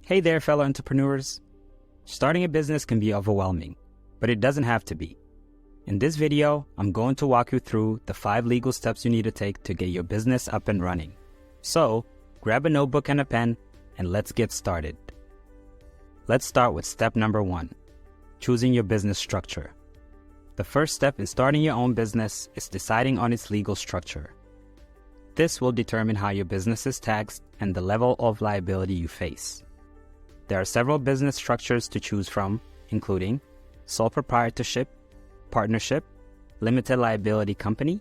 Hey there, fellow entrepreneurs. Starting a business can be overwhelming, but it doesn't have to be. In this video, I'm going to walk you through the 5 legal steps you need to take to get your business up and running. So, grab a notebook and a pen, and let's get started. Let's start with step number 1, choosing your business structure. The first step in starting your own business is deciding on its legal structure. This will determine how your business is taxed and the level of liability you face. There are several business structures to choose from, including sole proprietorship, partnership, limited liability company,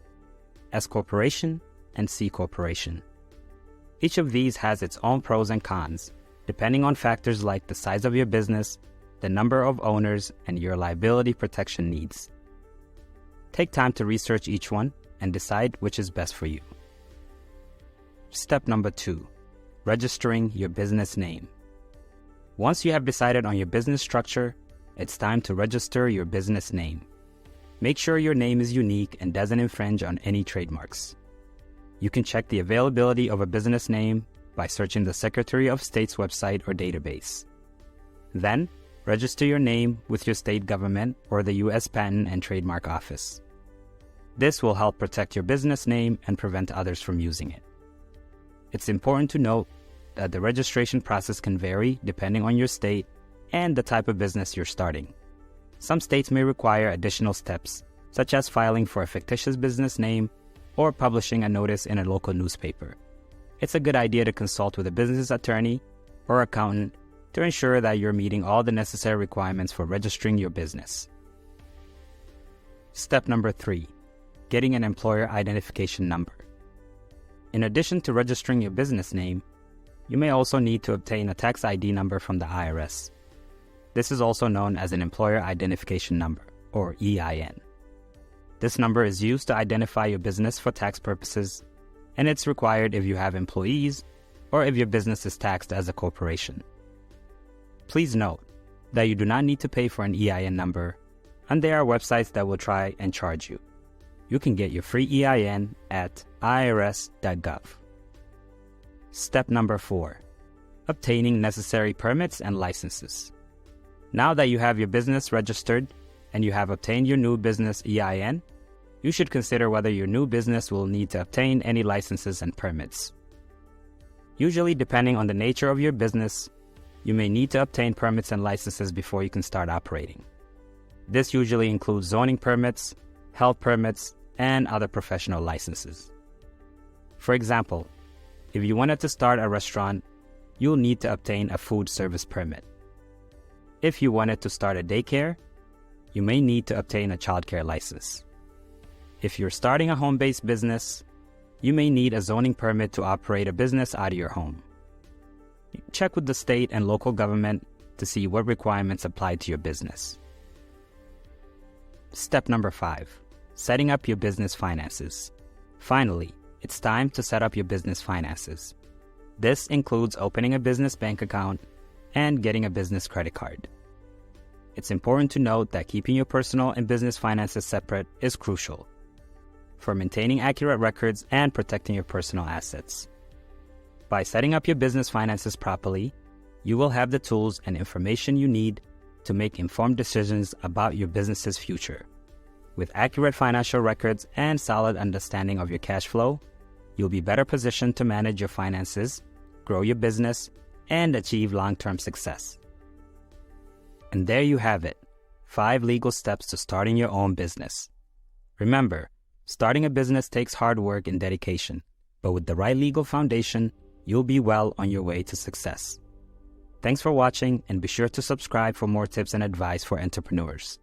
S corporation, and C corporation. Each of these has its own pros and cons, depending on factors like the size of your business, the number of owners, and your liability protection needs. Take time to research each one and decide which is best for you. Step number 2, registering your business name. Once you have decided on your business structure, it's time to register your business name. Make sure your name is unique and doesn't infringe on any trademarks. You can check the availability of a business name by searching the Secretary of State's website or database. Then, register your name with your state government or the U.S. Patent and Trademark Office. This will help protect your business name and prevent others from using it. It's important to note that the registration process can vary depending on your state and the type of business you're starting. Some states may require additional steps, such as filing for a fictitious business name or publishing a notice in a local newspaper. It's a good idea to consult with a business attorney or accountant to ensure that you're meeting all the necessary requirements for registering your business. Step number 3, getting an employer identification number. In addition to registering your business name, you may also need to obtain a tax ID number from the IRS. This is also known as an employer identification number, or EIN. This number is used to identify your business for tax purposes, and it's required if you have employees or if your business is taxed as a corporation. Please note that you do not need to pay for an EIN number, and there are websites that will try and charge you. You can get your free EIN at irs.gov. Step number 4, obtaining necessary permits and licenses. Now that you have your business registered and you have obtained your new business EIN, you should consider whether your new business will need to obtain any licenses and permits. Usually, depending on the nature of your business, you may need to obtain permits and licenses before you can start operating. This usually includes zoning permits, health permits, and other professional licenses. For example, if you wanted to start a restaurant, you'll need to obtain a food service permit. If you wanted to start a daycare, you may need to obtain a childcare license. If you're starting a home-based business, you may need a zoning permit to operate a business out of your home. Check with the state and local government to see what requirements apply to your business. Step number 5, setting up your business finances. Finally, it's time to set up your business finances. This includes opening a business bank account and getting a business credit card. It's important to note that keeping your personal and business finances separate is crucial for maintaining accurate records and protecting your personal assets. By setting up your business finances properly, you will have the tools and information you need to make informed decisions about your business's future. With accurate financial records and solid understanding of your cash flow, you'll be better positioned to manage your finances, grow your business, and achieve long-term success. And there you have it, 5 legal steps to starting your own business. Remember, starting a business takes hard work and dedication, but with the right legal foundation, you'll be well on your way to success. Thanks for watching, and be sure to subscribe for more tips and advice for entrepreneurs.